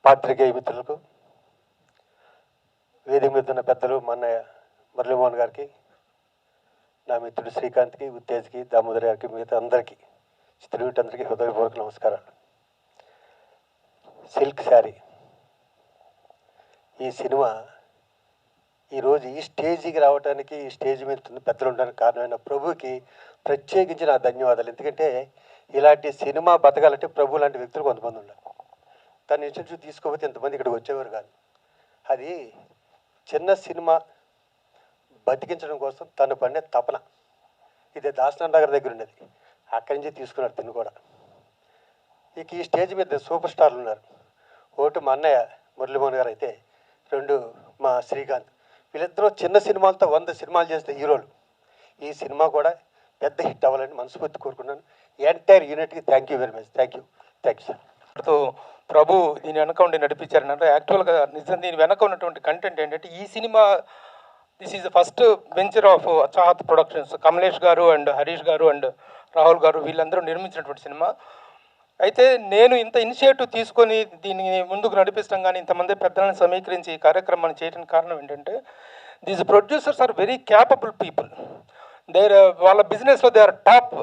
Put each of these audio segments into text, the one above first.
పాత్రికేయ మిత్రులకు, వేదిక మీద ఉన్న పెద్దలు మా అన్నయ్య మురళీమోహన్ గారికి, నా మిత్రుడు శ్రీకాంత్కి, ఉత్తేజ్కి, దామోదర్ గారికి, మిగతా అందరికీ, చిత్రవీటందరికీ హృదయపూర్వక నమస్కారాలు. సిల్క్ శారీ ఈ సినిమా ఈరోజు ఈ స్టేజీకి రావడానికి, ఈ స్టేజ్ మీద పెద్దలు ఉండడానికి కారణమైన ప్రభుకి ప్రత్యేకించి నా ధన్యవాదాలు. ఎందుకంటే ఇలాంటి సినిమా బతకాలంటే ప్రభు లాంటి వ్యక్తులు కొంతమంది ఉన్నారు. తను ఇన్స్టిట్యూట్ తీసుకోకపోతే ఇంతమంది ఇక్కడికి వచ్చేవారు కాదు. అది చిన్న సినిమా బతికించడం కోసం తను పడిన తపన. ఇదే దాసనాథ్ నగర్ దగ్గర ఉండేది, అక్కడి నుంచి తీసుకున్నారు తిను కూడా. ఇక ఈ స్టేజ్ మీద సూపర్ స్టార్లు ఉన్నారు. ఒకటి మా అన్నయ్య మురళీమోహన్ గారు అయితే, రెండు మా శ్రీకాంత్. వీళ్ళిద్దరూ చిన్న సినిమాలతో 100 సినిమాలు చేసిన హీరోలు. ఈ సినిమా కూడా పెద్ద హిట్ అవ్వాలని మనస్ఫూర్తి కోరుకున్నాను. ఎంటైర్ యూనిట్కి thank you very much. Thank you sir. Prabhu దీని వెనక ఉండి నడిపించారనంటే, యాక్చువల్గా నిజం దీని వెనక ఉన్నటువంటి కంటెంట్ ఏంటంటే, ఈ cinema this is the first venture of Chahat productions. Kamlesh గారు అండ్ హరీష్ గారు అండ్ రాహుల్ గారు వీళ్ళందరూ నిర్మించినటువంటి సినిమా. అయితే నేను ఇంత ఇనిషియేటివ్ తీసుకొని దీన్ని ముందుకు నడిపిస్తాం, కానీ ఇంతమంది పెద్దలను సమీకరించి ఈ కార్యక్రమాన్ని చేయడానికి కారణం ఏంటంటే, these producers are very capable people. వాళ్ళ బిజినెస్లో they are top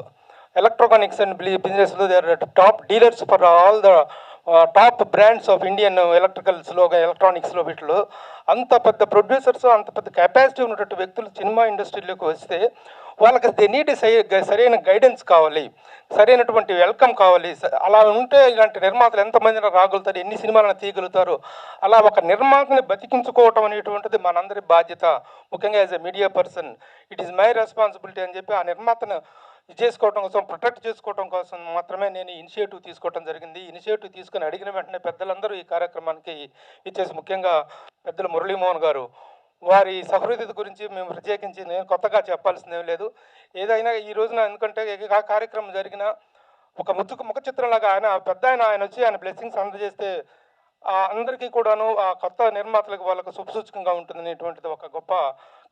electronics and బిజినెస్లో they are top dealers for all the top brands of Indian ఎలక్ట్రికల్స్లో, ఎలక్ట్రానిక్స్లో. వీటిలో అంత పెద్ద ప్రొడ్యూసర్స్, అంత పెద్ద కెపాసిటీ ఉన్నటువంటి వ్యక్తులు సినిమా ఇండస్ట్రీలోకి వస్తే వాళ్ళకి దే నీడ్ సరైన గైడెన్స్ కావాలి, సరైనటువంటి వెల్కమ్ కావాలి. అలా ఉంటే ఇలాంటి నిర్మాతలు ఎంతమందిని రాగలుగుతారు, ఎన్ని సినిమాలను తీయగలుగుతారు. అలా ఒక నిర్మాతని బతికించుకోవటం అనేటువంటిది మనందరి బాధ్యత. ముఖ్యంగా as a media person it is my responsibility అని చెప్పి ఆ నిర్మాతను చేసుకోవడం కోసం, ప్రొటెక్ట్ చేసుకోవడం కోసం మాత్రమే నేను ఇనిషియేటివ్ తీసుకోవడం జరిగింది. ఇనిషియేటివ్ తీసుకుని అడిగిన వెంటనే పెద్దలందరూ ఈ కార్యక్రమానికి ఇచ్చేసి, ముఖ్యంగా పెద్దలు మురళీమోహన్ గారు, వారి సహృదయత గురించి మేము ప్రత్యేకించి నేను కొత్తగా చెప్పాల్సిందేం లేదు. ఏదైనా ఈ రోజున ఎందుకంటే ఆ కార్యక్రమం జరిగిన ఒక ముఖ చిత్రంలాగా ఆయన వచ్చి ఆయన బ్లెస్సింగ్స్ అందజేస్తే అందరికీ కూడాను ఆ కొత్త నిర్మాతలకు వాళ్ళకు శుభసూచకంగా ఉంటుంది అనేటువంటిది ఒక గొప్ప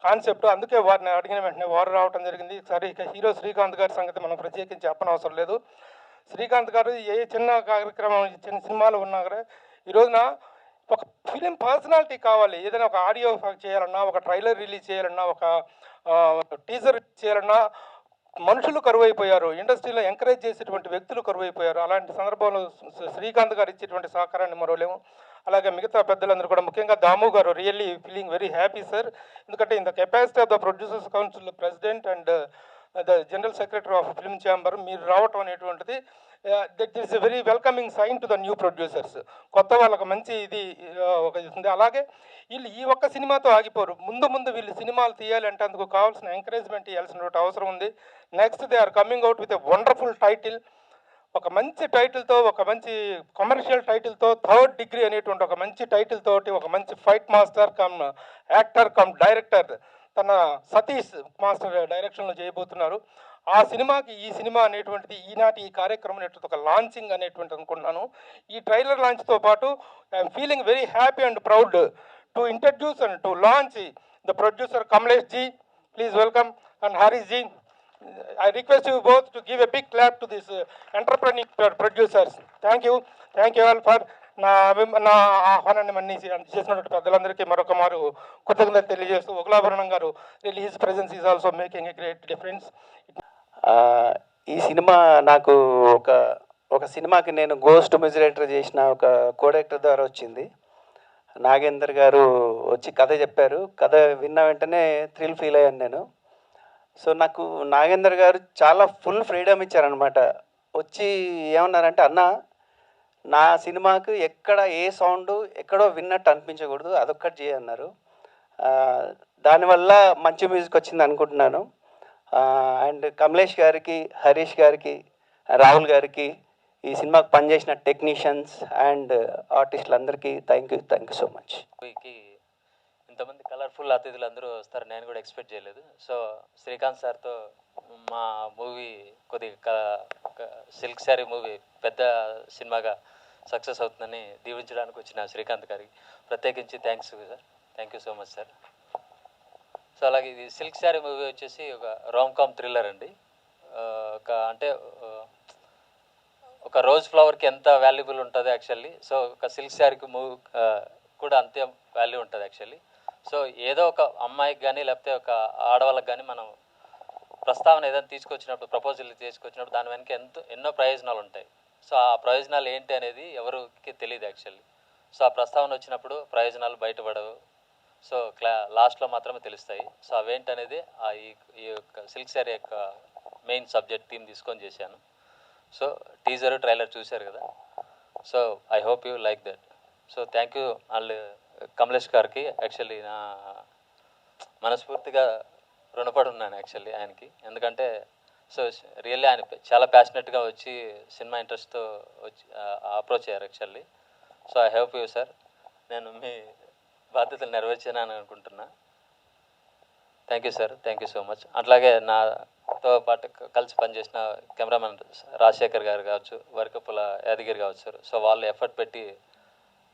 కాన్సెప్ట్. అందుకే వారిని అడిగిన వెంటనే వారు రావడం జరిగింది. సరే, ఇక హీరో శ్రీకాంత్ గారి సంగతి మనం ప్రత్యేకించి చెప్పనవసరం లేదు. శ్రీకాంత్ గారు ఏ చిన్న కార్యక్రమం, చిన్న సినిమాలు ఉన్నా కూడా ఈ రోజున ఒక ఫిలిం పర్సనాలిటీ కావాలి. ఏదైనా ఒక ఆడియో చేయాలన్నా, ఒక ట్రైలర్ రిలీజ్ చేయాలన్నా, ఒక టీజర్ చేయాలన్నా మనుషులు కరువైపోయారు. ఇండస్ట్రీలో ఎంకరేజ్ చేసేటువంటి వ్యక్తులు కరువైపోయారు. అలాంటి సందర్భంలో శ్రీకాంత్ గారు ఇచ్చేటువంటి సహకారాన్ని మరోలేము. అలాగే మిగతా పెద్దలందరూ కూడా, ముఖ్యంగా దాము గారు, really feeling very happy sir. ఎందుకంటే in the capacity of the producers council president and the general secretary of film chamber మీరు రావటం అనేటువంటిది that is a very welcoming sign to the new producers. కొత్త వాళ్ళకు మంచి ఇది ఒక ఉంది. అలాగే వీళ్ళు ఈ ఒక్క సినిమాతో ఆగిపోరు. ముందు వీళ్ళు సినిమాలు తీయాలంటే అందుకు కావాల్సిన ఎంకరేజ్మెంట్ ఇవ్వాల్సినటువంటి అవసరం ఉంది. Next they are coming out with a wonderful title. ఒక మంచి టైటిల్తో, ఒక మంచి కమర్షియల్ టైటిల్తో, థర్డ్ డిగ్రీ అనేటువంటి ఒక మంచి టైటిల్ తోటి, ఒక మంచి fight master come actor come director తన సతీష్ మాస్టర్ డైరెక్షన్లో చేయబోతున్నారు. ఆ సినిమాకి ఈ సినిమా అనేటువంటిది ఈనాటి ఈ కార్యక్రమం అనేటువంటి ఒక లాంచింగ్ అనేటువంటి అనుకుంటున్నాను. ఈ ట్రైలర్ లాంచ్తో పాటు I'm feeling very happy and proud to introduce and to launch the producer Kamlesh ji. Please welcome. And Harish ji, I request you both to give a big clap to these entrepreneur producers. Thank you all for నా ఆహ్వానాన్ని మన్నించి చేసినటువంటి పెద్దలందరికీ మరొక మారు కృతజ్ఞతలు తెలియజేస్తూ, ఒకలాభరణం గారు really his presence is also making a great difference. ఈ సినిమా నాకు ఒక సినిమాకి నేను గోస్ట్ మ్యూజిక్ చేసిన ఒక కోడైరెక్టర్ ద్వారా వచ్చింది. నాగేందర్ గారు వచ్చి కథ చెప్పారు. కథ విన్న వెంటనే థ్రిల్ ఫీల్ అయ్యాను నేను. సో నాకు నాగేందర్ గారు చాలా ఫుల్ ఫ్రీడమ్ ఇచ్చారనమాట. వచ్చి ఏమన్నారంటే, అన్న నా సినిమాకు ఎక్కడ ఏ సౌండ్ ఎక్కడో విన్నట్టు అనిపించకూడదు, అదొక్కటి చేయన్నారు. దానివల్ల మంచి మ్యూజిక్ వచ్చింది అనుకుంటున్నాను. అండ్ కమలేష్ గారికి, హరీష్ గారికి, రాహుల్ గారికి, ఈ సినిమాకి పనిచేసిన టెక్నీషియన్స్ అండ్ ఆర్టిస్టులందరికీ థ్యాంక్ యూ సో మచ్. ఇంతమంది కలర్ఫుల్ అతిథులు అందరూ వస్తారు నేను కూడా ఎక్స్పెక్ట్ చేయలేదు. సో శ్రీకాంత్ సార్తో మా మూవీ కొద్దిగా సిల్క్ శారీ మూవీ పెద్ద సినిమాగా సక్సెస్ అవుతుందని దీవించడానికి వచ్చిన శ్రీకాంత్ గారికి ప్రత్యేకించి thanks sir. Thank you so much sir. So అలాగే ఇది సిల్క్ శారీ మూవీ వచ్చేసి ఒక రామ్ కామ్ థ్రిల్లర్ అండి. ఒక ఒక రోజ్ ఫ్లవర్కి ఎంత వాల్యుబుల్ ఉంటుందో యాక్చువల్లీ, సో ఒక సిల్క్ శారీకి కూడా అంతే వాల్యూ ఉంటుంది యాక్చువల్లీ. సో ఏదో ఒక అమ్మాయికి కానీ లేకపోతే ఒక ఆడవాళ్ళకి కానీ మనం ప్రస్తావన ఏదైనా తీసుకొచ్చినప్పుడు, ప్రపోజల్ తీసుకొచ్చినప్పుడు దాని వెనక ఎన్నో ప్రయోజనాలు ఉంటాయి. సో ఆ ప్రయోజనాలు ఏంటి అనేది ఎవరికి తెలియదు యాక్చువల్లీ. సో ఆ ప్రస్తావన వచ్చినప్పుడు ప్రయోజనాలు బయటపడవు, సో లాస్ట్లో మాత్రమే తెలుస్తాయి. సో అవేంటనేది ఈ యొక్క సిల్క్ శారీ యొక్క మెయిన్ సబ్జెక్ట్ థీమ్ తీసుకొని చేశాను. సో టీజర్ ట్రైలర్ చూశారు కదా, so I hope you like that. So thank you వాళ్ళు కమలేష్ గారికి. యాక్చువల్లీ నా మనస్ఫూర్తిగా రుణపడి ఉన్నాను యాక్చువల్లీ ఆయనకి, ఎందుకంటే సో రియల్లీ ఆయన చాలా ప్యాషనెట్గా వచ్చి సినిమా ఇంట్రెస్ట్తో వచ్చి అప్రోచ్ అయ్యారు actually. So I hope you sir, నేను మీ బాధ్యతలు నెరవేర్చానని అనుకుంటున్నా. Thank you sir, thank you so much. అట్లాగే నాతో పాటు కలిసి పనిచేసిన కెమెరామెన్ రాజశేఖర్ గారు కావచ్చు, వరకపుల యాదగిరి కావచ్చు. సో వాళ్ళు ఎఫర్ట్ పెట్టి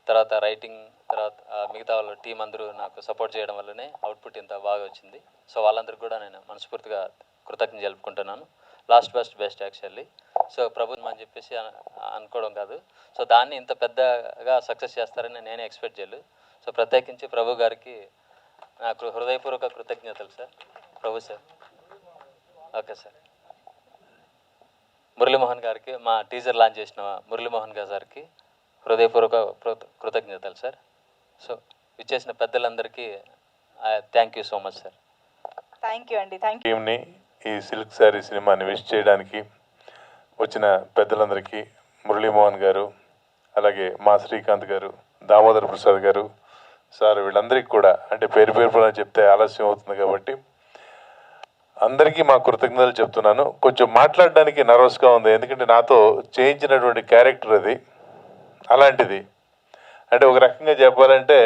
తర్వాత రైటింగ్ తర్వాత మిగతా వాళ్ళ టీం అందరూ నాకు సపోర్ట్ చేయడం వల్లనే అవుట్పుట్ ఇంత బాగా వచ్చింది. సో వాళ్ళందరికీ కూడా నేను మనస్ఫూర్తిగా కృతజ్ఞతలు జరుపుకుంటున్నాను. Last best actually. సో ప్రభుత్వం అని చెప్పేసి అనుకోవడం కాదు, సో దాన్ని ఇంత పెద్దగా సక్సెస్ చేస్తారని నేనే ఎక్స్పెక్ట్ చేయలేదు. సో ప్రత్యేకించి ప్రభు గారికి నాకు హృదయపూర్వక కృతజ్ఞతలు సార్. ప్రభు సార్, ఓకే సార్. మురళీమోహన్ గారికి, మా టీజర్ లాంచ్ చేసిన మురళీమోహన్ గారికి హృదయపూర్వక కృతజ్ఞతలు సార్. సో ఇచ్చేసిన పెద్దలందరికీ thank you so much sir. Thank you అండి. Thank you. టీంని ఈ సిల్క్ శారీ సినిమాని విష్ చేయడానికి వచ్చిన పెద్దలందరికీ, మురళీమోహన్ గారు, అలాగే మా శ్రీకాంత్ గారు, దామోదర్ ప్రసాద్ గారు సార్, వీళ్ళందరికీ కూడా, అంటే పేరు చెప్తే ఆలస్యం అవుతుంది కాబట్టి అందరికీ మా కృతజ్ఞతలు చెప్తున్నాను. కొంచెం మాట్లాడడానికి నర్వస్గా ఉంది, ఎందుకంటే నాతో చేయించినటువంటి క్యారెక్టర్ అది అలాంటిది. అంటే ఒక రకంగా చెప్పాలంటే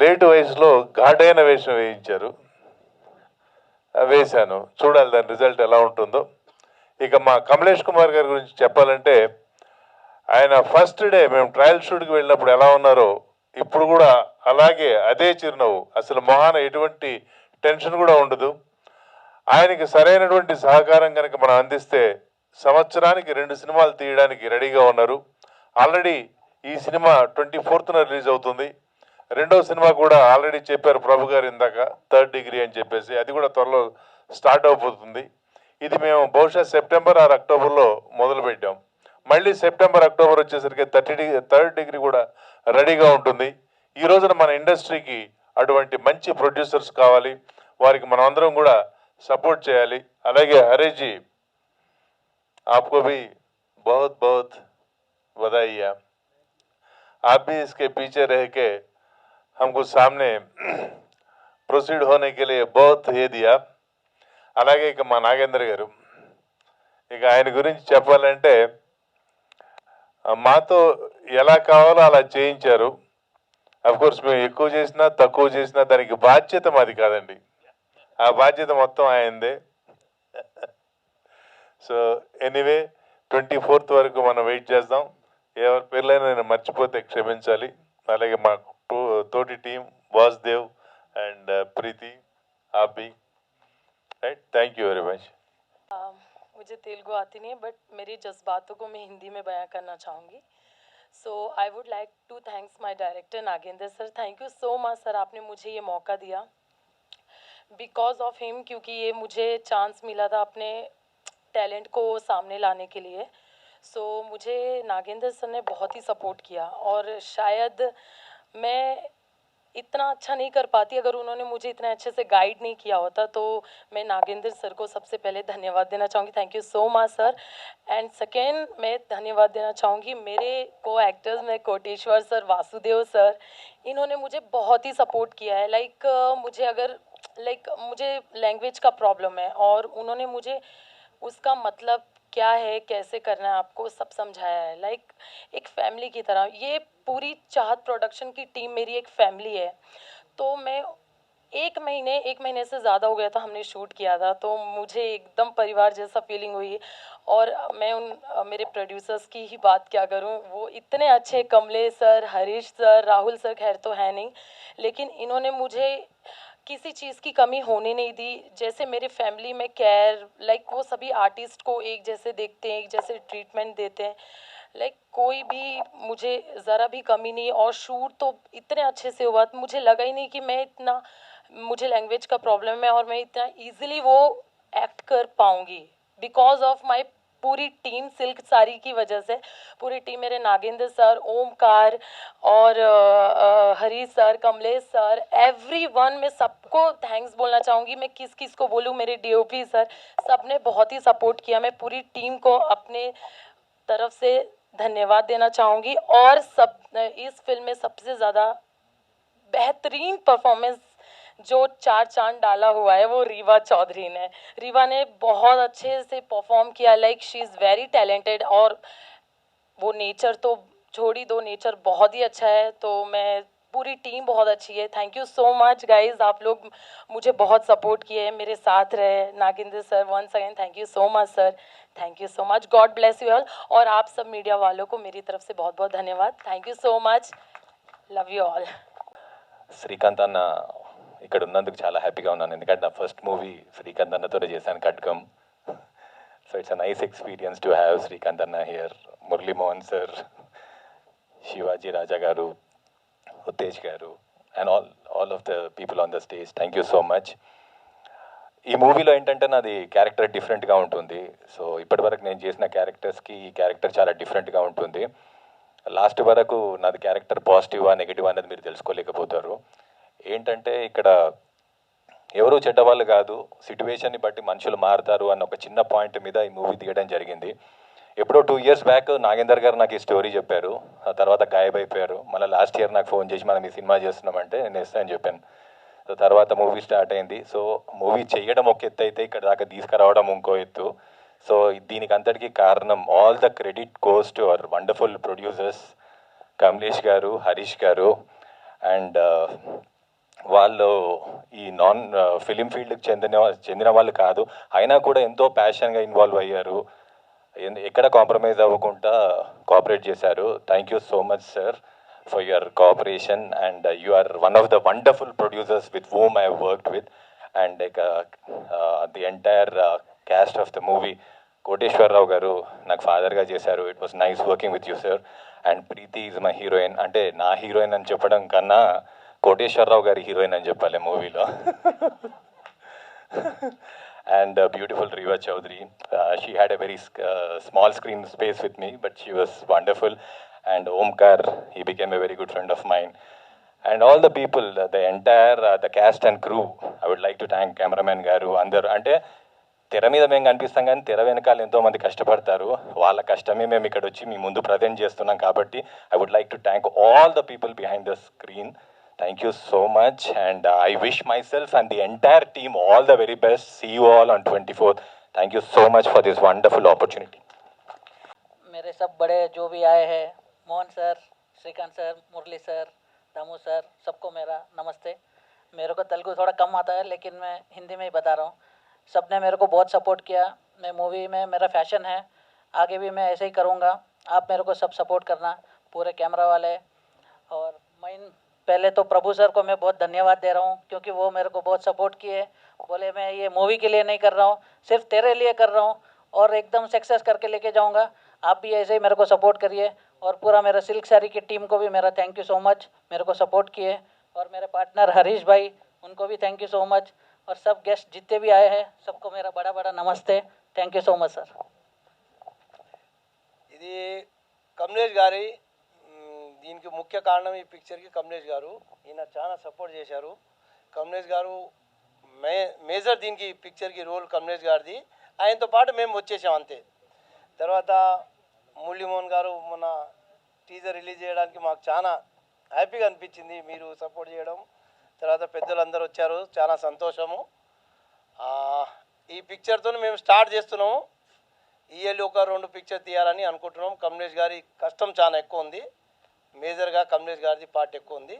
లేటు వయసులో ఘాటైన వేషం వేశాను. చూడాలి దాని రిజల్ట్ ఎలా ఉంటుందో. ఇక మా కమలేష్ కుమార్ గారి గురించి చెప్పాలంటే, ఆయన ఫస్ట్ డే మేము ట్రయల్ షూట్కి వెళ్ళినప్పుడు ఎలా ఉన్నారో ఇప్పుడు కూడా అలాగే, అదే చిరునవ్వు, అసలు మొహాన ఎటువంటి టెన్షన్ కూడా ఉండదు. ఆయనకి సరైనటువంటి సహకారం కనుక మనం అందిస్తే సంవత్సరానికి 2 సినిమాలు తీయడానికి రెడీగా ఉన్నారు. ఆల్రెడీ ఈ సినిమా 24న రిలీజ్ అవుతుంది. రెండవ సినిమా కూడా ఆల్రెడీ చెప్పారు ప్రభు గారు ఇందాక, 3rd డిగ్రీ అని చెప్పేసి, అది కూడా త్వరలో స్టార్ట్ అయిపోతుంది. ఇది మేము బహుశా సెప్టెంబర్ ఆర్ అక్టోబర్లో మొదలు పెట్టాం. మళ్ళీ సెప్టెంబర్ అక్టోబర్ వచ్చేసరికి 3rd డిగ్రీ కూడా రెడీగా ఉంటుంది. ఈ రోజున మన ఇండస్ట్రీకి అటువంటి మంచి ప్రొడ్యూసర్స్ కావాలి, వారికి మనం అందరం కూడా సపోర్ట్ చేయాలి. అలాగే हरीश जी, आपको भी बहुत बहुत बधाई है. आप भी इसके पीछे रह के हमको सामने प्रोसीड होने के लिए बहुत ये दिया. అలాగే ఇక మా నాగేంద్ర గారు, ఇక ఆయన గురించి చెప్పాలంటే మాతో ఎలా కావాలో అలా చేయించారు. అఫ్కోర్స్ మేము ఎక్కువ చేసినా తక్కువ చేసినా దానికి బాధ్యత మాది కాదండి, ఆ బాధ్యత మొత్తం ఆయనదే. సో ఎనీవే 24th వరకు మనం వెయిట్ చేద్దాం. ఎవరి పేర్లైనా నేను మర్చిపోతే క్షమించాలి. అలాగే మా తోటి టీం వాసుదేవ్ అండ్ ప్రీతి, ఆపి, right. Thank you very much. मुझे तेलुगु आती नहीं है, बट मेरी जज्बातों को मैं हिंदी में बयां करना चाहूँगी. So I would like to thanks my director Nagendra sir. Thank you so much sir, आपने मुझे ये मौका दिया. बिकॉज ऑफ हिम, क्योंकि ये मुझे चांस मिला था अपने टैलेंट को सामने लाने के लिए. सो मुझे नागेंद्र सर ने बहुत ही सपोर्ट किया, और शायद मैं इतना अच्छा नहीं कर पाती अगर उन्होंने मुझे इतने अच्छे से गाइड नहीं किया होता. तो मैं नागेंद्र सर को सबसे पहले धन्यवाद देना चाहूँगी. Thank you so much sir. And second, मैं धन्यवाद देना चाहूँगी मेरे को एक्टर्स में कोटेश्वर सर, वासुदेव सर. इन्होंने मुझे बहुत ही सपोर्ट किया है. मुझे लैंग्वेज का प्रॉब्लम है, और उन्होंने मुझे उसका मतलब क्या है, कैसे करना है आपको, सब समझाया है. एक फैमिली की तरह. ये पूरी चाहत प्रोडक्शन की टीम मेरी एक फैमिली है. तो मैं एक महीने से ज़्यादा हो गया था हमने शूट किया था, तो मुझे एकदम परिवार जैसा फीलिंग हुई. और मैं मेरे प्रोड्यूसर्स की ही बात क्या करूं, वो इतने अच्छे, Kamlesh sir, Harish sir, Rahul sir खैर तो है नहीं, लेकिन इन्होंने मुझे किसी चीज़ की कमी होने नहीं दी। जैसे मेरे फैमिली में केयर, लाइक वो सभी आर्टिस्ट को एक जैसे देखते हैं, एक जैसे ट्रीटमेंट देते हैं, लाइक कोई भी मुझे ज़रा भी कमी नहीं। और शूट तो इतने अच्छे से हुआ, मुझे लगा ही नहीं कि मैं इतना, मुझे लैंग्वेज का प्रॉब्लम है और मैं इतना ईजिली वो एक्ट कर पाऊँगी, बिकॉज ऑफ माई पूरी टीम, सिल्क साड़ी की वजह से। पूरी टीम, मेरे नागेंद्र सर, ओमकार और Harish sir, Kamlesh sir, everyone, मैं सबको थैंक्स बोलना चाहूँगी। मैं किस किस को बोलूँ, मेरे डीओपी सर, सब ने बहुत ही सपोर्ट किया। मैं पूरी टीम को अपने तरफ से धन्यवाद देना चाहूँगी। और सब, इस फिल्म में सबसे ज़्यादा बेहतरीन परफॉर्मेंस जो 4 चांद डाला हुआ है वो रीवा चौधरी ने। रीवा ने बहुत अच्छे से परफॉर्म किया, like she is very talented. और वो नेचर तो छोड़ी दो, नेचर बहुत ही अच्छा है। तो मैं, पूरी टीम बहुत अच्छी है। Thank you so much guys, आप लोग मुझे बहुत सपोर्ट किए, मेरे साथ रहे। Nagendra sir, once again thank you so much sir, thank you so much, God bless you all. और आप सब मीडिया वालों को मेरी तरफ से बहुत बहुत धन्यवाद। Thank you so much, love you all. Srikanth అన్న ఇక్కడ ఉన్నందుకు చాలా హ్యాపీగా ఉన్నాను, ఎందుకంటే నా ఫస్ట్ మూవీ శ్రీకాంత్ అన్నతోనే చేశాను, ఖడ్గం. So it's a nice experience to have Srikanth అన్న హియర్, మురళీ మోహన్ సార్, శివాజీ రాజా గారు, ఉత్తేజ్ గారు, and all of the people on the stage. Thank you so much. ఈ మూవీలో ఏంటంటే నాది క్యారెక్టర్ డిఫరెంట్గా ఉంటుంది. సో ఇప్పటివరకు నేను చేసిన క్యారెక్టర్స్కి ఈ క్యారెక్టర్ చాలా డిఫరెంట్గా ఉంటుంది. లాస్ట్ వరకు నాది క్యారెక్టర్ పాజిటివా నెగిటివ్ అనేది మీరు తెలుసుకోలేకపోతారు. ఏంటంటే ఇక్కడ ఎవరు చెడ్డవాళ్ళు కాదు, సిట్యువేషన్ని బట్టి మనుషులు మారుతారు అన్న ఒక చిన్న పాయింట్ మీద ఈ మూవీ తీయడం జరిగింది. ఎప్పుడో 2 years బ్యాక్ నాగేందర్ గారు నాకు ఈ స్టోరీ చెప్పారు, ఆ తర్వాత గాయబైపోయారు. మళ్ళీ లాస్ట్ ఇయర్ నాకు ఫోన్ చేసి మనం ఈ సినిమా చేస్తున్నామంటే నేను ఇస్తానని చెప్పాను. సో తర్వాత మూవీ స్టార్ట్ అయింది. సో మూవీ చేయడం ఒక ఎత్తు అయితే ఇక్కడ దాకా తీసుకురావడం ఇంకో ఎత్తు. సో దీనికి అంతటికీ కారణం, all the credit goes to our wonderful producers Kamlesh గారు, హరీష్ గారు. అండ్ వాళ్ళు ఈ నాన్ ఫిలిం ఫీల్డ్కి చెందిన వాళ్ళు కాదు, అయినా కూడా ఎంతో ప్యాషన్గా ఇన్వాల్వ్ అయ్యారు, ఎక్కడ కాంప్రమైజ్ అవ్వకుండా కోఆపరేట్ చేశారు. Thank you so much sir for your cooperation, and you are one of the wonderful producers with whom I have worked with, and like the entire cast of the movie. Koteshwar Rao గారు నాకు ఫాదర్గా చేశారు. It was nice working with you sir. And Preethi is my heroine. అంటే నా heroine అని చెప్పడం కన్నా కోటేశ్వర్ రావు గారి హీరోయిన్ అని చెప్పాలి మూవీలో. And beautiful Riva Chaudhary, she had a very small screen space with me, but she was wonderful. And Omkar, he became a very good friend of mine. And all the people, the entire the cast and crew, I would like to thank cameraman garu andaru. Ante తెర మీద మేము కనిపిస్తాం కానీ తెర వెనకాల ఎంతోమంది కష్టపడతారు, వాళ్ళ కష్టమే మేము ఇక్కడ వచ్చి మీ ముందు ప్రజెంట్ చేస్తున్నాం. కాబట్టి I would like to thank all the people behind the screen. Thank you so much, and I wish myself and the entire team all the very best. See you all on 24th. Thank you so much for this wonderful opportunity. मेरे सब बड़े जो भी आए हैं, Mohan sir, Srikanth sir, Murali sir, Damu sir, सबको मेरा नमस्ते. मेरे को तेलुगु थोड़ा कम आता है लेकिन मैं हिंदी में ही बता रहा हूँ. सब ने मेरे को बहुत सपोर्ट किया. मैं मूवी में मेरा फैशन है, आगे भी मैं ऐसे ही करूँगा. आप मेरे को सब सपोर्ट करना, पूरे कैमरा वाले. और मैं पहले तो प्रभु सर को मैं बहुत धन्यवाद दे रहा हूँ, क्योंकि वो मेरे को बहुत सपोर्ट किए. बोले मैं ये मूवी के लिए नहीं कर रहा हूँ, सिर्फ तेरे लिए कर रहा हूँ और एकदम सक्सेस करके लेके जाऊँगा. आप भी ऐसे ही मेरे को सपोर्ट करिए. और पूरा मेरा सिल्क साड़ी की टीम को भी मेरा थैंक यू सो मच, मेरे को सपोर्ट किए. और मेरे पार्टनर हरीश भाई, उनको भी थैंक यू सो मच. और सब गेस्ट जितने भी आए हैं सबको मेरा बड़ा बड़ा नमस्ते. Thank you so much sir. ఇది కమలేష్ గారి, దీనికి ముఖ్య కారణం ఈ పిక్చర్కి కమలేష్ గారు. ఈయన చాలా సపోర్ట్ చేశారు. కమలేష్ గారు మేజర్ దీనికి పిక్చర్కి రోల్ కమలేష్ గారిది. ఆయనతో పాటు మేము వచ్చేసాం అంతే. తర్వాత మురళీమోహన్ గారు మొన్న టీజర్ రిలీజ్ చేయడానికి మాకు చాలా హ్యాపీగా అనిపించింది మీరు సపోర్ట్ చేయడం. తర్వాత పెద్దలందరూ వచ్చారు, చాలా సంతోషము. ఈ పిక్చర్తో మేము స్టార్ట్ చేస్తున్నాము. ఇయర్లీ ఒక 2 పిక్చర్ తీయాలని అనుకుంటున్నాం. కమలేష్ గారి కష్టం చాలా ఎక్కువ ఉంది, మేజర్గా కమలేష్ గారిది పార్ట్ ఎక్కువ ఉంది.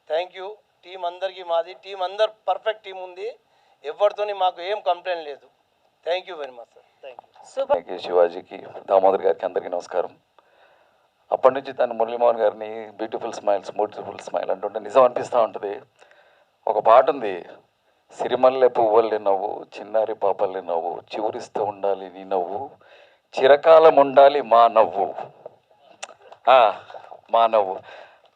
థ్యాంక్ యూ టీం అందరికీ. మాది టీం అందరు పర్ఫెక్ట్ టీం ఉంది, ఎవరితోని మాకు ఏం కంప్లైంట్ లేదు. Thank you very much sir. Thank you. శివాజీకి, దామోదర్ గారికి అందరికీ నమస్కారం. అప్పటి నుంచి తను మురళీమోహన్ గారిని బ్యూటిఫుల్ స్మైల్ అంటుంటే నిజం అనిపిస్తూ ఉంటుంది. ఒక పాట ఉంది, సిరిమల్లె పువ్వుల్ని నవ్వు, చిన్నారి పాపల్ని నవ్వు, చివురిస్తూ ఉండాలి నీ నవ్వు, చిరకాలం ఉండాలి మా నవ్వు. మా నవ్వు.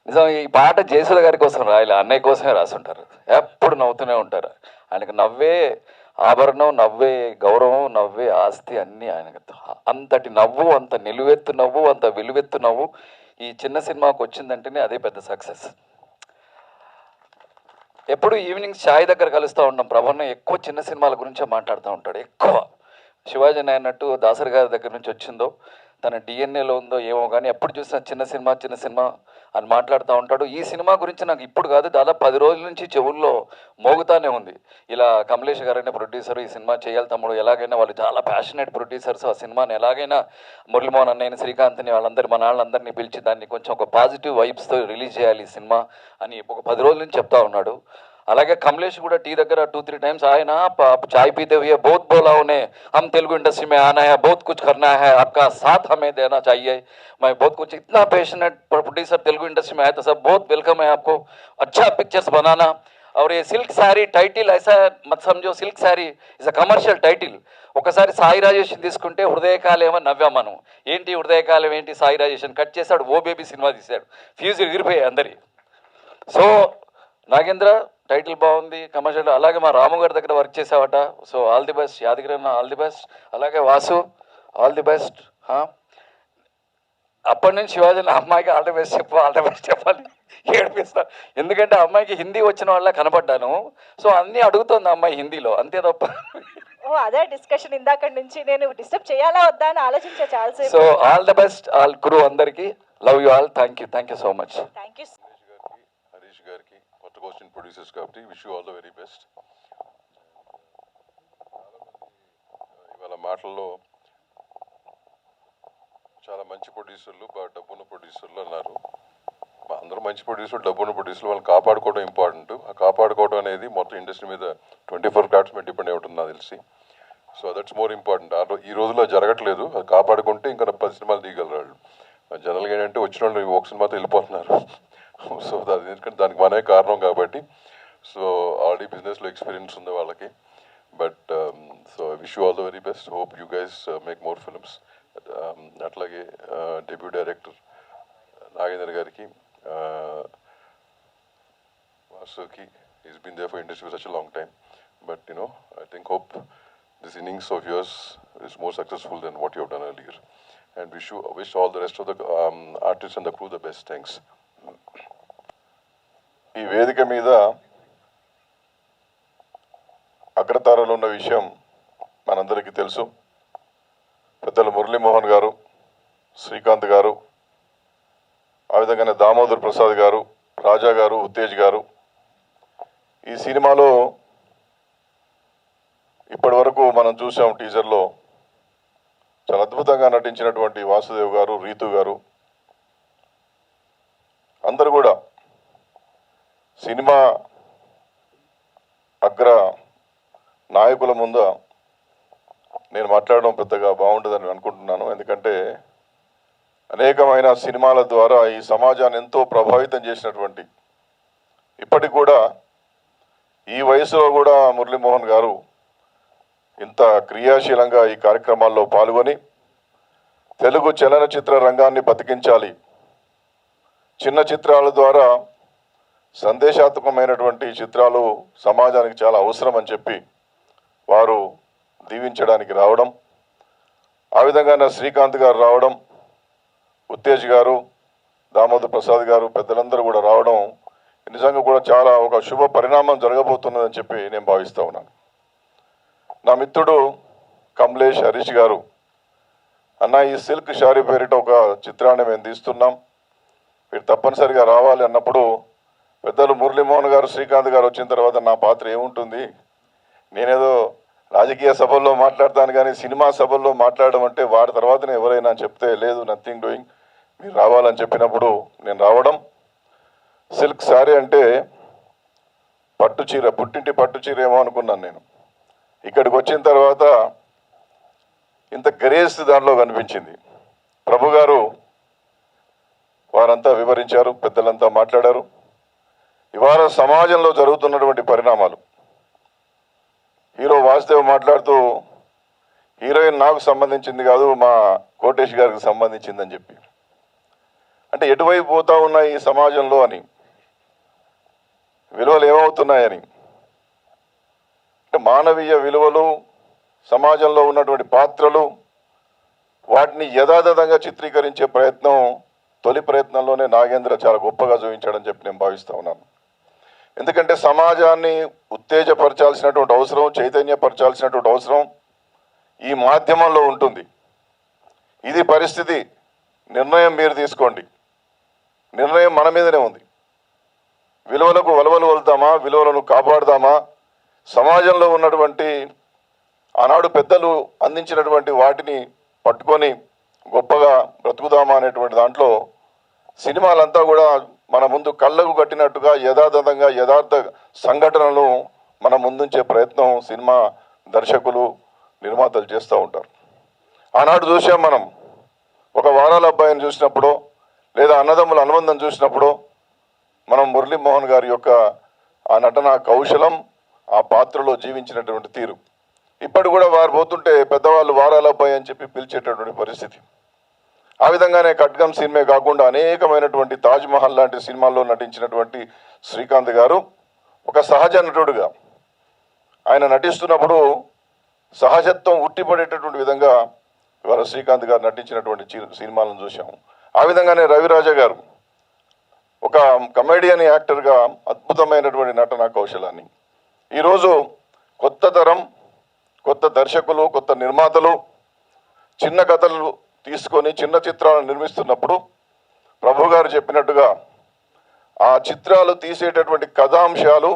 నిజం ఈ పాట జయసుధ గారి కోసం రాయాలి, అన్నయ్య కోసమే రాసుంటారు. ఎప్పుడు నవ్వుతూనే ఉంటారు. ఆయనకు నవ్వే ఆభరణం, నవ్వే గౌరవం, నవ్వే ఆస్తి అన్నీ ఆయనకు. అంతటి నవ్వు, అంత నిలువెత్తు నవ్వు, అంత విలువెత్తు నవ్వు ఈ చిన్న సినిమాకు వచ్చిందంటేనే అదే పెద్ద సక్సెస్. ఎప్పుడు ఈవినింగ్ ఛాయ్ దగ్గర కలుస్తూ ఉంటాం. ప్రభన్న ఎక్కువ చిన్న సినిమాల గురించే మాట్లాడుతూ ఉంటాడు. ఎక్కువ శివాజీ అన్నట్టు దాసరి గారి దగ్గర నుంచి వచ్చిందో తన డిఎన్ఏలో ఉందో ఏమో కానీ ఎప్పుడు చూసినా చిన్న సినిమా అని మాట్లాడుతూ ఉంటాడు. ఈ సినిమా గురించి నాకు ఇప్పుడు కాదు, దాదాపు 10 రోజుల నుంచి చెవుల్లో మోగుతానే ఉంది. ఇలా కమలేష్ గారైనా ప్రొడ్యూసర్, ఈ సినిమా చేయాలి తమ్ముడు, ఎలాగైనా వాళ్ళు చాలా ప్యాషనేట్ ప్రొడ్యూసర్స్, ఆ సినిమాని ఎలాగైనా మురళీమోహన్ అన్నయ్యని, శ్రీకాంత్ని, వాళ్ళందరి మన వాళ్ళందరినీ పిలిచి దాన్ని కొంచెం ఒక పాజిటివ్ వైబ్స్తో రిలీజ్ చేయాలి ఈ సినిమా అని ఒక 10 రోజుల నుంచి చెప్తా ఉన్నాడు. అలాగే కమలేష్ కూడా టీ దగ్గర 2-3 टाइम्स ఆయన చాయ్ పీతే हुए बहुत बोला उन्हें, हम तेलुगु इंडस्ट्री में आना है, बहुत कुछ करना है, आपका साथ हमें देना चाहिए. मैं बहुत कुछ इतना पैशनेट प्रोड्यूसर तेलुगु इंडस्ट्री में आया तो सब बहुत वेलकम है आपको, अच्छा पिक्चर्स बनाना. और ये सिल्क साड़ी टाइटिल ऐसा मत समझो, silk sari is a commercial title. ఒకసారి సాయి రాజేషన్ తీసుకుంటే హృదయకాలేమో నవ్వాం మనం. ఏంటి హృదయకాలం ఏంటి, సాయి రాజేషన్ కట్ చేశాడు, ఓ బేబీ సినిమా తీశాడు, ఫ్యూజ్ ఎగిరిపోయాయి అందరి. సో నాగేంద్ర టైటిల్ బాగుంది, కమర్షియల్. అలాగే మా రాము గారి దగ్గర వర్క్ చేసావట, so all the best. Yadagiri అన్న ఆల్ ది బెస్ట్. అలాగే వాసు ఆల్ ది బెస్ట్. అప్పటి నుంచి శివాజీ అమ్మాయికి ఆల్ ది బెస్ట్ చెప్పాలి ఏడిపిస్తా. ఎందుకంటే అమ్మాయికి హిందీ వచ్చిన వాళ్ళ కనపడ్డాను, సో అన్నీ అడుగుతుంది అమ్మాయి హిందీలో, అంతే తప్ప. అదే డిస్కషన్ ఇందాక నుంచి నేను డిస్టర్బ్ చేయాలా వద్దా అని ఆలోచించా చాలాసేపు. So all the best all crew అందరికీ. Love you all. Thank you so much. Thank you. Harish గారికి, కొత్త క్వశ్చన్ ప్రొడ్యూసర్స్ కాబట్టి wish you all the very best. ఇవాళ మాటల్లో చాలా మంచి ప్రొడ్యూసర్లు, డబ్బున్న ప్రొడ్యూసర్లు అన్నారు. అందరూ మంచి ప్రొడ్యూసర్లు, డబ్బున్న ప్రొడ్యూసర్లు, వాళ్ళని కాపాడుకోవడం ఇంపార్టెంట్. ఆ కాపాడుకోవడం అనేది మొత్తం ఇండస్ట్రీ మీద 24 క్రాఫ్ట్స్ మీద డిపెండ్ అయి ఉంటుంది నాకు తెలిసి. So that's more important. ఈ రోజుల్లో జరగట్లేదు. అది కాపాడుకుంటే ఇంకా 10 సినిమాలు తీయగలరు వాళ్ళు. జనరల్గా ఏంటంటే వచ్చిన వాళ్ళు ఒక సినిమాతో వెళ్ళిపోతున్నారు. సో ఎందుకంటే దానికి మనమే కారణం కాబట్టి. సో ఆల్రెడీ బిజినెస్లో ఎక్స్పీరియన్స్ ఉంది వాళ్ళకి. But so wish you all the very best. Hope you guys make more films. అట్లాగే డెబ్యూ డైరెక్టర్ నాగేంద్ర గారికి, Vasuki, is been there for industry for such a long time. But I think hope this innings of yours is more successful than what you have done earlier. And wish all the rest of the artists and the crew the best. Thanks. ఈ వేదిక మీద అగ్రతారలో ఉన్న విషయం మనందరికీ తెలుసు. పెద్దలు మురళీమోహన్ గారు, శ్రీకాంత్ గారు, ఆ విధంగానే దామోదర్ ప్రసాద్ గారు, రాజా గారు, ఉత్తేజ్ గారు. ఈ సినిమాలో ఇప్పటి వరకు మనం చూసాం టీజర్లో చాలా అద్భుతంగా నటించినటువంటి వాసుదేవ్ గారు, రీతు గారు, అందరూ కూడా సినిమా అగ్ర నాయకుల ముందు నేను మాట్లాడడం పెద్దగా బాగుంటుందని అనుకుంటున్నాను. ఎందుకంటే అనేకమైన సినిమాల ద్వారా ఈ సమాజాన్ని ఎంతో ప్రభావితం చేసినటువంటి, ఇప్పటికి కూడా ఈ వయసులో కూడా మురళీమోహన్ గారు ఇంత క్రియాశీలంగా ఈ కార్యక్రమాల్లో పాల్గొని తెలుగు చలనచిత్ర రంగాన్ని బతికించాలి, చిన్న చిత్రాల ద్వారా సందేశాత్మకమైనటువంటి చిత్రాలు సమాజానికి చాలా అవసరం అని చెప్పి వారు దీవించడానికి రావడం, ఆ విధంగా శ్రీకాంత్ గారు రావడం, ఉత్తేజ్ గారు, దామోదర్ ప్రసాద్ గారు, పెద్దలందరూ కూడా రావడం నిజంగా కూడా చాలా ఒక శుభ పరిణామం జరగబోతున్నదని చెప్పి నేను భావిస్తూ ఉన్నాను. నా మిత్రుడు కమలేష్, హరీష్ గారు, అన్న ఈ సిల్క్ షారీ పేరిట ఒక చిత్రాన్ని మేము తీస్తున్నాం, మీరు తప్పనిసరిగా రావాలి అన్నప్పుడు పెద్దలు మురళీమోహన్ గారు, శ్రీకాంత్ గారు వచ్చిన తర్వాత నా పాత్ర ఏముంటుంది, నేనేదో రాజకీయ సభల్లో మాట్లాడతాను కానీ సినిమా సభల్లో మాట్లాడడం అంటే వారి తర్వాతనే ఎవరైనా చెప్తే లేదు, నథింగ్ డూయింగ్, మీరు రావాలని చెప్పినప్పుడు నేను రావడం. సిల్క్ శారీ అంటే పట్టు చీర, పుట్టింటి పట్టు చీర ఏమో అనుకున్నాను నేను. ఇక్కడికి వచ్చిన తర్వాత ఇంత గ్రేస్ దానిలో కనిపించింది. ప్రభు గారు వారంతా వివరించారు, పెద్దలంతా మాట్లాడారు. ఇవాళ సమాజంలో జరుగుతున్నటువంటి పరిణామాలు, హీరో వాసుదేవ్ మాట్లాడుతూ హీరోయిన్ నాకు సంబంధించింది కాదు, మా కోటేష్ గారికి సంబంధించిందని చెప్పి. అంటే ఎటువైపు పోతా ఉన్నాయి ఈ సమాజంలో అని, విలువలు ఏమవుతున్నాయని. అంటే మానవీయ విలువలు, సమాజంలో ఉన్నటువంటి పాత్రలు, వాటిని యథాతథంగా చిత్రీకరించే ప్రయత్నం తొలి ప్రయత్నంలోనే నాగేంద్ర చాలా గొప్పగా చూపించాడని చెప్పి నేను భావిస్తూ ఉన్నాను. ఎందుకంటే సమాజాన్ని ఉత్తేజపరచాల్సినటువంటి అవసరం, చైతన్యపరచాల్సినటువంటి అవసరం ఈ మాధ్యమంలో ఉంటుంది. ఇది పరిస్థితి. నిర్ణయం మీరు తీసుకోండి. నిర్ణయం మన మీదనే ఉంది. విలువలకు వలవలు వలుదామా, విలువలను కాపాడుదామా, సమాజంలో ఉన్నటువంటి ఆనాడు పెద్దలు అందించినటువంటి వాటిని పట్టుకొని గొప్పగా బ్రతుకుదామా అనేటువంటి దాంట్లో సినిమాలంతా కూడా మన ముందు కళ్ళకు కట్టినట్టుగా యథాతథంగా యథార్థ సంఘటనలను మన ముందుంచే ప్రయత్నం సినిమా దర్శకులు, నిర్మాతలు చేస్తూ ఉంటారు. ఆనాడు చూసాం మనం, ఒక వారాల అబ్బాయిని చూసినప్పుడు లేదా అన్నదమ్ముల అనుబంధం చూసినప్పుడు మనం మురళీమోహన్ గారి యొక్క ఆ నటన కౌశలం, ఆ పాత్రలో జీవించినటువంటి తీరు ఇప్పటి కూడా వారు పోతుంటే పెద్దవాళ్ళు వారాల అబ్బాయి అని చెప్పి పిలిచేటటువంటి పరిస్థితి. ఆ విధంగానే ఖడ్గం సినిమా కాకుండా అనేకమైనటువంటి తాజ్ మహల్ లాంటి సినిమాల్లో నటించినటువంటి శ్రీకాంత్ గారు ఒక సహజ నటుడుగా ఆయన నటిస్తున్నప్పుడు సహజత్వం ఉట్టిపడేటటువంటి విధంగా ఇవాళ శ్రీకాంత్ గారు నటించినటువంటి సినిమాలను చూసాము. ఆ విధంగానే రవిరాజ గారు ఒక కమెడియన్ యాక్టర్గా అద్భుతమైనటువంటి నటన కౌశలాన్ని. ఈరోజు కొత్త తరం, కొత్త దర్శకులు, కొత్త నిర్మాతలు చిన్న కథలు తీసుకొని చిన్న చిత్రాలను నిర్మిస్తున్నప్పుడు ప్రభు గారు చెప్పినట్టుగా ఆ చిత్రాలు తీసేటటువంటి కథాంశాలు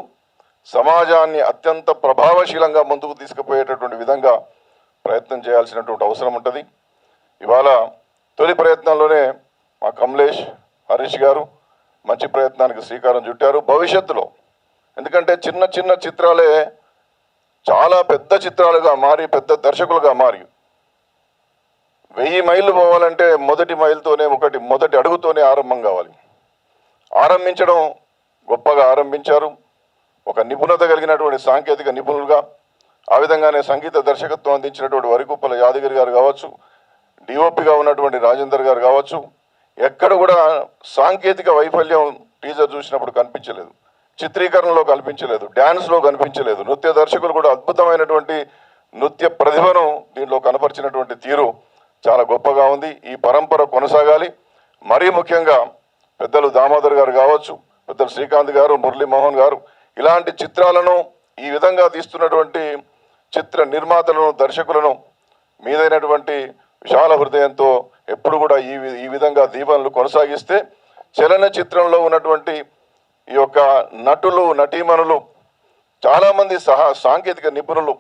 సమాజాన్ని అత్యంత ప్రభావశీలంగా ముందుకు తీసుకుపోయేటటువంటి విధంగా ప్రయత్నం చేయాల్సినటువంటి అవసరం ఉంటుంది. ఇవాళ తొలి ప్రయత్నంలోనే మా కమలేష్, హరీష్ గారు మంచి ప్రయత్నానికి శ్రీకారం చుట్టారు. భవిష్యత్తులో ఎందుకంటే చిన్న చిన్న చిత్రాలే చాలా పెద్ద చిత్రాలుగా మారి పెద్ద దర్శకులుగా మారి 1000 మైళ్ళు పోవాలంటే మొదటి అడుగుతోనే ఆరంభం కావాలి. ఆరంభించడం గొప్పగా ఆరంభించారు. ఒక నిపుణత కలిగినటువంటి సాంకేతిక నిపుణులుగా, ఆ విధంగానే సంగీత దర్శకత్వం అందించినటువంటి వరికుప్పల యాదగిరి గారు కావచ్చు, డిఓపిగా ఉన్నటువంటి రాజేందర్ గారు కావచ్చు, ఎక్కడ కూడా సాంకేతిక వైఫల్యం టీజర్ చూసినప్పుడు కనిపించలేదు, చిత్రీకరణలో కనిపించలేదు, డ్యాన్స్లో కనిపించలేదు. నృత్య దర్శకులు కూడా అద్భుతమైనటువంటి నృత్య ప్రతిభను దీనిలో కనపరిచినటువంటి తీరు చాలా గొప్పగా ఉంది. ఈ పరంపర కొనసాగాలి. మరీ ముఖ్యంగా పెద్దలు దామోదర్ గారు కావచ్చు, పెద్దలు శ్రీకాంత్ గారు, మురళీమోహన్ గారు ఇలాంటి చిత్రాలను ఈ విధంగా తీస్తున్నటువంటి చిత్ర నిర్మాతలను, దర్శకులను మీదైనటువంటి విశాల హృదయంతో ఎప్పుడు కూడా ఈ విధంగా దీవెనలు కొనసాగిస్తే చలనచిత్రంలో ఉన్నటువంటి ఈ యొక్క నటులు, నటీమణులు, చాలామంది సాంకేతిక నిపుణులు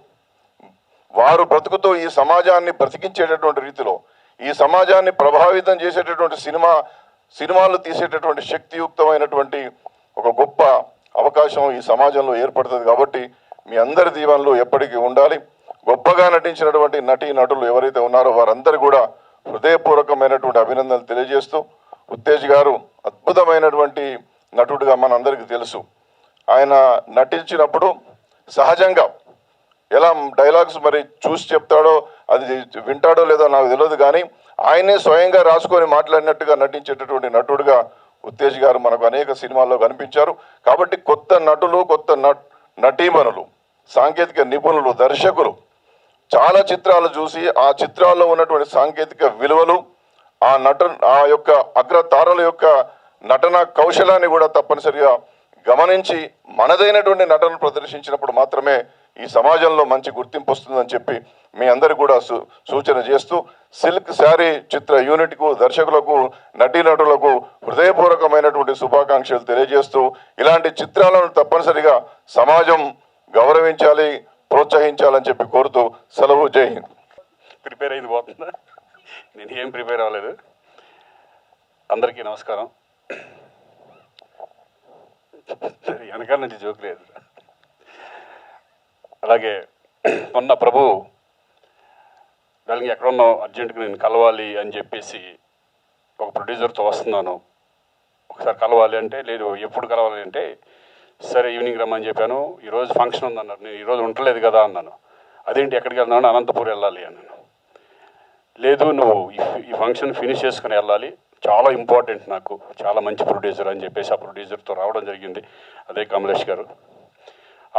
వారు బ్రతుకుతూ ఈ సమాజాన్ని బ్రతికించేటటువంటి రీతిలో, ఈ సమాజాన్ని ప్రభావితం చేసేటటువంటి సినిమాలు తీసేటటువంటి శక్తియుక్తమైనటువంటి ఒక గొప్ప అవకాశం ఈ సమాజంలో ఏర్పడుతుంది. కాబట్టి మీ అందరి దీవెనలు ఎప్పటికీ ఉండాలి. గొప్పగా నటించినటువంటి నటీ నటులు ఎవరైతే ఉన్నారో వారందరూ కూడా హృదయపూర్వకమైనటువంటి అభినందనలు తెలియజేస్తూ, ఉత్తేజ్ గారు అద్భుతమైనటువంటి నటుడిగా మనందరికీ తెలుసు. ఆయన నటించినప్పుడు సహజంగా ఎలా డైలాగ్స్ మరి చూసి చెప్తాడో, అది వింటాడో లేదో నాకు తెలియదు, కానీ ఆయనే స్వయంగా రాసుకొని మాట్లాడినట్టుగా నటించేటటువంటి నటుడుగా ఉత్తేజ్ గారు మనకు అనేక సినిమాల్లో కనిపించారు. కాబట్టి కొత్త నటులు, కొత్త నటీమణులు, సాంకేతిక నిపుణులు, దర్శకులు చాలా చిత్రాలు చూసి ఆ చిత్రాల్లో ఉన్నటువంటి సాంకేతిక విలువలు, ఆ యొక్క అగ్రతారల యొక్క నటన కౌశలాన్ని కూడా తప్పనిసరిగా గమనించి మనదైనటువంటి నటనను ప్రదర్శించినప్పుడు మాత్రమే ఈ సమాజంలో మంచి గుర్తింపు వస్తుందని చెప్పి మీ అందరికీ కూడా సూచన చేస్తూ, సిల్క్ శారీ చిత్ర యూనిట్కు, దర్శకులకు, నటీనటులకు హృదయపూర్వకమైనటువంటి శుభాకాంక్షలు తెలియజేస్తూ, ఇలాంటి చిత్రాలను తప్పనిసరిగా సమాజం గౌరవించాలి, ప్రోత్సహించాలని చెప్పి కోరుతూ సెలవు. జై హింద్. ప్రిపేర్ అయింది పోతుందా? నేను ఏం ప్రిపేర్ అవ్వలేదు. అందరికీ నమస్కారం. వెనకాల నుంచి జోక్ లేదు. అలాగే మొన్న ప్రభు దానికి ఎక్కడున్నావు, అర్జెంటుగా నేను కలవాలి అని చెప్పేసి ఒక ప్రొడ్యూసర్తో వస్తున్నాను, ఒకసారి కలవాలి అంటే, లేదు ఎప్పుడు కలవాలి అంటే సరే ఈవినింగ్ రమ్మని చెప్పాను. ఈరోజు ఫంక్షన్ ఉందన్నారు. నేను ఈరోజు ఉండలేదు కదా అన్నాను. అదేంటి ఎక్కడికి వెళ్తున్నాను? అనంతపూర్ వెళ్ళాలి అన్నాను. లేదు, నువ్వు ఈ ఫంక్షన్ ఫినిష్ చేసుకుని వెళ్ళాలి, చాలా ఇంపార్టెంట్, నాకు చాలా మంచి ప్రొడ్యూసర్ అని చెప్పేసి ఆ ప్రొడ్యూసర్తో రావడం జరిగింది. అదే కమలేష్ గారు.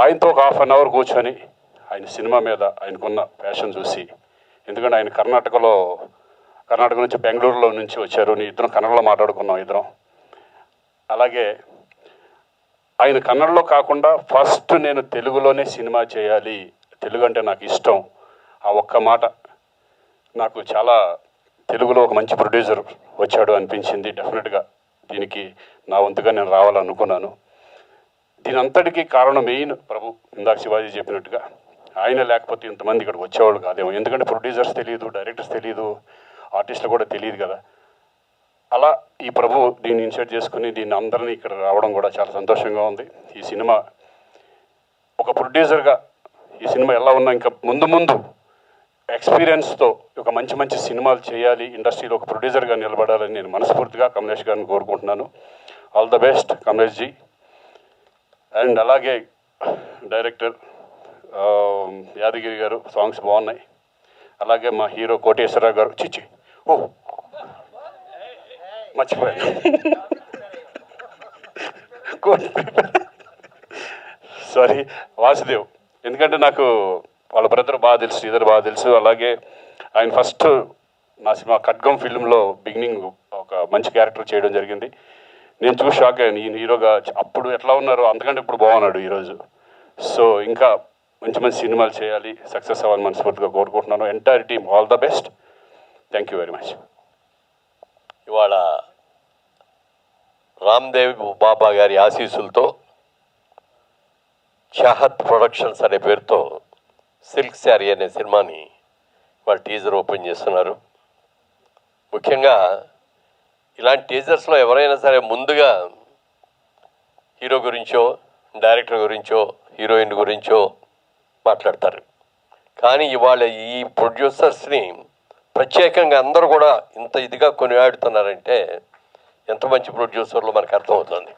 ఆయనతో ఒక హాఫ్ అన్ అవర్ కూర్చొని ఆయన సినిమా మీద ఆయనకున్న ప్యాషన్ చూసి, ఎందుకంటే ఆయన కర్ణాటక నుంచి బెంగళూరులో నుంచి వచ్చారు. ఇద్దరం కన్నడలో మాట్లాడుకున్నాం ఇద్దరం. అలాగే ఆయన కన్నడలో కాకుండా ఫస్ట్ నేను తెలుగులోనే సినిమా చేయాలి, తెలుగు అంటే నాకు ఇష్టం, ఆ ఒక్క మాట నాకు చాలా తెలుగులో ఒక మంచి ప్రొడ్యూసర్ వచ్చాడు అనిపించింది. డెఫినెట్గా దీనికి నా వంతుగా నేను రావాలనుకున్నాను. దీని అంతటికీ కారణం మెయిన్ ప్రభు. ఇందాక శివాజీ చెప్పినట్టుగా ఆయన లేకపోతే ఇంతమంది ఇక్కడికి వచ్చేవాళ్ళు కాదేమో. ఎందుకంటే ప్రొడ్యూసర్స్ తెలియదు, డైరెక్టర్స్ తెలియదు, ఆర్టిస్టులు కూడా తెలియదు కదా. అలా ఈ ప్రభు దీన్ని ఇన్షర్ట్ చేసుకుని దీన్ని అందరినీ ఇక్కడ రావడం కూడా చాలా సంతోషంగా ఉంది. ఈ సినిమా ఒక ప్రొడ్యూసర్గా ఈ సినిమా ఎలా ఉన్నా ఇంకా ముందు ఎక్స్పీరియన్స్తో ఒక మంచి సినిమాలు చేయాలి, ఇండస్ట్రీలో ఒక ప్రొడ్యూసర్గా నిలబడాలని నేను మనస్ఫూర్తిగా కమలేష్ గారిని కోరుకుంటున్నాను. All the best Kamlesh ji. And అలాగే డైరెక్టర్ యాదగిరి గారు, సాంగ్స్ బాగున్నాయి. అలాగే మా హీరో కోటేశ్వరరావు గారు, చిచ్చి మర్చిపోయాను, సారీ, వాసుదేవ్. ఎందుకంటే నాకు వాళ్ళ బ్రదర్ బాగా తెలుసు, శ్రీధర్ బాగా తెలుసు. అలాగే ఆయన ఫస్ట్ నా సినిమా ఖడ్గం ఫిల్మ్లో బిగినింగ్ ఒక మంచి క్యారెక్టర్ చేయడం జరిగింది. నేను చూసి షాక్ అయ్యాను. ఈయన హీరోగా అప్పుడు ఎట్లా ఉన్నారో అంతకంటే ఇప్పుడు బాగున్నాడు ఈరోజు. సో ఇంకా మంచి సినిమాలు చేయాలి, సక్సెస్ అవ్వాలని మనస్ఫూర్తిగా కోరుకుంటున్నాను. Entire team all the best. Thank you very much. ఇవాళ రామ్దేవ్ బాబా గారి ఆశీస్సులతో చాహత్ ప్రొడక్షన్స్ అనే పేరుతో సిల్క్ శారీ అనే సినిమాని వాళ్ళ టీజర్ ఓపెన్ చేస్తున్నారు. ముఖ్యంగా ఇలాంటి టీజర్స్లో ఎవరైనా సరే ముందుగా హీరో గురించో, డైరెక్టర్ గురించో, హీరోయిన్ గురించో మాట్లాడతారు. కానీ ఇవాళ ఈ ప్రొడ్యూసర్స్ని ప్రత్యేకంగా అందరూ కూడా ఇంత ఇదిగా కొనియాడుతున్నారంటే ఎంత మంచి ప్రొడ్యూసర్లు మనకు అర్థమవుతుంది.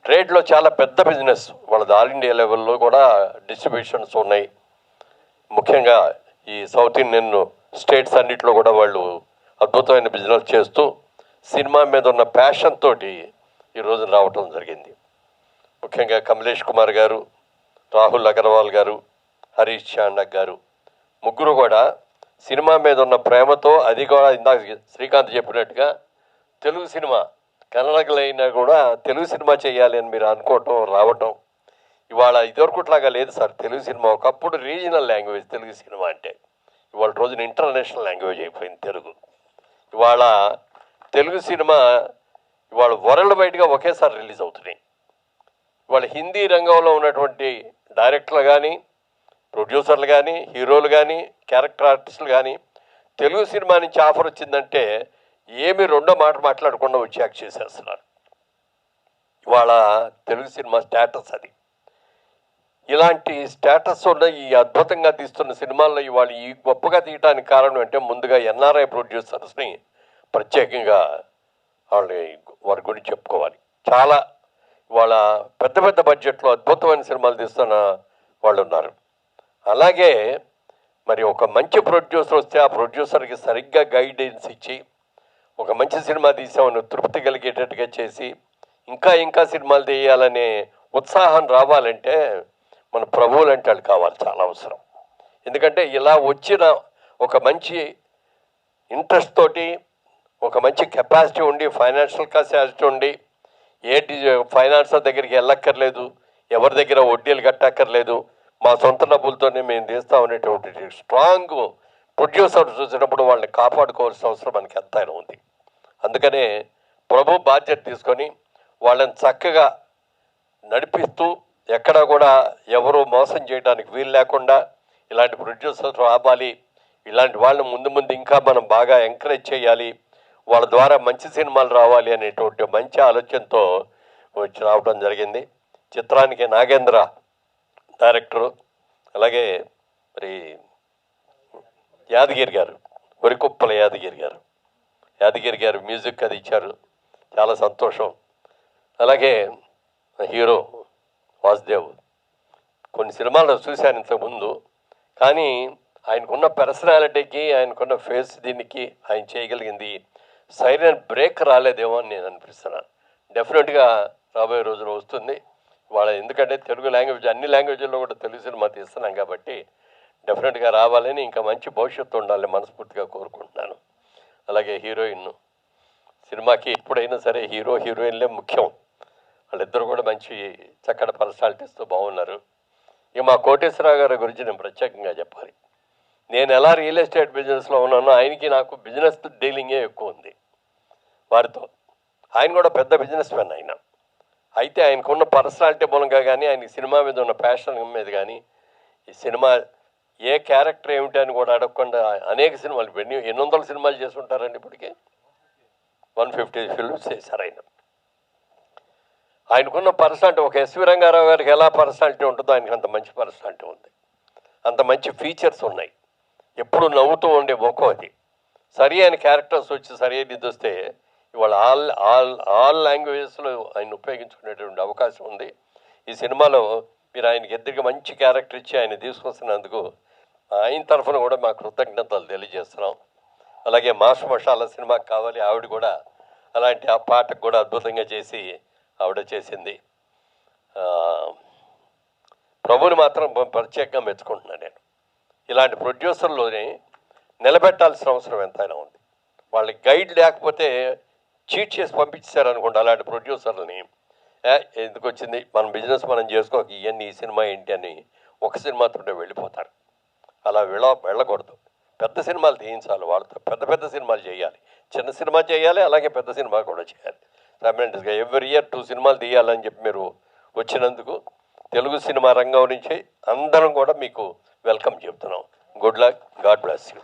ట్రేడ్లో చాలా పెద్ద బిజినెస్ వాళ్ళది. ఆల్ ఇండియా లెవెల్లో కూడా డిస్ట్రిబ్యూషన్స్ ఉన్నాయి. ముఖ్యంగా ఈ సౌత్ ఇండియన్ స్టేట్స్ అన్నింటిలో కూడా వాళ్ళు అద్భుతమైన బిజినెస్ చేస్తూ సినిమా మీద ఉన్న ప్యాషన్ తోటి ఈరోజు రావటం జరిగింది. ముఖ్యంగా కమలేష్ కుమార్ గారు, రాహుల్ అగర్వాల్ గారు, హరీష్ చాండక్ గారు ముగ్గురు కూడా సినిమా మీద ఉన్న ప్రేమతో, అది కూడా ఇందాక శ్రీకాంత్ చెప్పినట్టుగా తెలుగు సినిమా కన్నడకులైనా కూడా తెలుగు సినిమా చేయాలి అని మీరు అనుకోవటం, రావటం. ఇవాళ ఇదివరకుట్లాగా లేదు సార్. తెలుగు సినిమా ఒకప్పుడు రీజనల్ లాంగ్వేజ్ తెలుగు సినిమా అంటే, ఇవాళ రోజున ఇంటర్నేషనల్ లాంగ్వేజ్ అయిపోయింది తెలుగు. ఇవాళ తెలుగు సినిమా ఇవాళ వరల్డ్ వైడ్గా ఒకేసారి రిలీజ్ అవుతున్నాయి. ఇవాళ హిందీ రంగంలో ఉన్నటువంటి డైరెక్టర్లు కానీ, ప్రొడ్యూసర్లు కానీ, హీరోలు కానీ, క్యారెక్టర్ ఆర్టిస్టులు కానీ తెలుగు సినిమా నుంచి ఆఫర్ వచ్చిందంటే ఏమి రెండో మాట మాట్లాడకుండా వచ్చి యాక్ట్ చేసేస్తున్నారు. ఇవాళ తెలుగు సినిమా స్టేటస్ అది. ఇలాంటి స్టేటస్ ఉన్న ఈ అద్భుతంగా తీస్తున్న సినిమాల్లో ఇవాళ ఈ గొప్పగా తీయడానికి కారణం అంటే ముందుగా ఎన్ఆర్ఐ ప్రొడ్యూసర్స్ని ప్రత్యేకంగా వారి గురించి చెప్పుకోవాలి. చాలా వాళ్ళ పెద్ద బడ్జెట్లో అద్భుతమైన సినిమాలు తీస్తున్న వాళ్ళు ఉన్నారు. అలాగే మరి ఒక మంచి ప్రొడ్యూసర్ వస్తే ఆ ప్రొడ్యూసర్కి సరిగ్గా గైడెన్స్ ఇచ్చి ఒక మంచి సినిమా తీసామని తృప్తి కలిగేటట్టుగా చేసి ఇంకా సినిమాలు తీయాలనే ఉత్సాహం రావాలంటే మన ప్రభువులు అంటే వాళ్ళు కావాలి, చాలా అవసరం. ఎందుకంటే ఇలా వచ్చిన ఒక మంచి ఇంట్రెస్ట్ తోటి, ఒక మంచి కెపాసిటీ ఉండి, ఫైనాన్షియల్ కెపాసిటీ ఉండి, ఫైనాన్సర్ దగ్గరికి వెళ్ళక్కర్లేదు, ఎవరి దగ్గర వడ్డీలు కట్టక్కర్లేదు, మా సొంత డబ్బులతోనే మేము తీస్తామనేటువంటి స్ట్రాంగ్ ప్రొడ్యూసర్ చూసినప్పుడు వాళ్ళని కాపాడుకోవాల్సిన అవసరం మనకి ఎంతైనా ఉంది. అందుకనే ప్రభు బాధ్యత తీసుకొని వాళ్ళని చక్కగా నడిపిస్తూ ఎక్కడ కూడా ఎవరు మోసం చేయడానికి వీలు లేకుండా ఇలాంటి ప్రొడ్యూసర్స్ రావాలి, ఇలాంటి వాళ్ళని ముందు ఇంకా మనం బాగా ఎంకరేజ్ చేయాలి, వాళ్ళ ద్వారా మంచి సినిమాలు రావాలి అనేటువంటి మంచి ఆలోచనతో వచ్చి రావడం జరిగింది. చిత్రానికి నాగేంద్ర డైరెక్టరు, అలాగే మరి యాదగిరి గారు, వరికుప్పల యాదగిరి గారు మ్యూజిక్ అది ఇచ్చారు, చాలా సంతోషం. అలాగే హీరో వాసుదేవ్ కొన్ని సినిమాల్లో చూశాను ఇంతకుముందు, కానీ ఆయనకున్న పర్సనాలిటీకి ఆయనకున్న ఫేస్ దీనికి ఆయన చేయగలిగింది సైలెంట్ బ్రేక్ రాలేదేమో అని నేను అనిపిస్తున్నాను. డెఫినెట్గా రాబోయే రోజులు వస్తుంది వాళ్ళ, ఎందుకంటే తెలుగు లాంగ్వేజ్ అన్ని లాంగ్వేజ్ల్లో కూడా తెలుగు సినిమా తీస్తున్నాం కాబట్టి డెఫినెట్గా రావాలని, ఇంకా మంచి భవిష్యత్తు ఉండాలని మనస్ఫూర్తిగా కోరుకుంటున్నాను. అలాగే హీరోయిన్ సినిమాకి ఎప్పుడైనా సరే హీరో హీరోయిన్లే ముఖ్యం. వాళ్ళిద్దరు కూడా మంచి చక్కటి పర్సనాలిటీస్తో బాగున్నారు. ఇక మా కోటేశ్వరరావు గారి గురించి నేను ప్రత్యేకంగా చెప్పాలి. నేను ఎలా రియల్ ఎస్టేట్ బిజినెస్లో ఉన్నానో ఆయనకి నాకు బిజినెస్ డీలింగే ఎక్కువ ఉంది వారితో. ఆయన కూడా పెద్ద బిజినెస్ మ్యాన్ ఆయన. అయితే ఆయనకున్న పర్సనాలిటీ మూలంగా కానీ, ఆయన సినిమా మీద ఉన్న ప్యాషన్ మీద కానీ, ఈ సినిమా ఏ క్యారెక్టర్ ఏమిటి అని కూడా అడగకుండా అనేక సినిమాలు, ఎన్ని 800 సినిమాలు చేసి ఉంటారండి ఇప్పటికే. 150 ఫిల్మ్స్ చేశారు ఆయన. ఆయనకున్న పర్సనాలిటీ ఒక ఎస్వి రంగారావు గారికి ఎలా పర్సనాలిటీ ఉంటుందో ఆయనకు అంత మంచి పర్సనాలిటీ ఉంది, అంత మంచి ఫీచర్స్ ఉన్నాయి. ఎప్పుడు నవ్వుతూ ఉండే ముఖం అది. సరి అయిన క్యారెక్టర్స్ వచ్చి సరి అయిన ఇది వస్తే ఇవాళ ఆల్ లాంగ్వేజెస్లో ఆయన ఉపయోగించుకునేటువంటి అవకాశం ఉంది. ఈ సినిమాలో మీరు ఆయనకి ఎదురుగా మంచి క్యారెక్టర్ ఇచ్చి ఆయన తీసుకొస్తున్నందుకు ఆయన తరఫున కూడా మా కృతజ్ఞతలు తెలియజేస్తున్నాం. అలాగే మాస్ మషాలా సినిమాకి కావాలి, ఆవిడ కూడా అలాంటి ఆ పాటకు కూడా అద్భుతంగా చేసి ఆవిడ చేసింది. ప్రభుని మాత్రం ప్రత్యేకంగా మెచ్చుకుంటున్నాను నేను. ఇలాంటి ప్రొడ్యూసర్లోనే నిలబెట్టాల్సిన అవసరం ఎంతైనా ఉంది. వాళ్ళకి గైడ్ లేకపోతే చీట్ చేసి పంపించారనుకోండి అలాంటి ప్రొడ్యూసర్లని, ఎందుకు వచ్చింది మన బిజినెస్ మనం చేసుకోక ఇవన్నీ ఈ సినిమా ఏంటి అని ఒక సినిమాతో వెళ్ళిపోతారు. అలా వెళ్ళకూడదు. పెద్ద సినిమాలు తీయించాలి, వాళ్ళతో పెద్ద సినిమాలు చేయాలి. చిన్న సినిమా చేయాలి, అలాగే పెద్ద సినిమా కూడా చేయాలి. సైమల్టేనియస్గా ఎవ్రీ ఇయర్ 2 సినిమాలు తీయాలని చెప్పి మీరు వచ్చినందుకు తెలుగు సినిమా రంగం నుంచి అందరం కూడా మీకు వెల్కమ్ చెప్తున్నాం. Good luck, God bless you.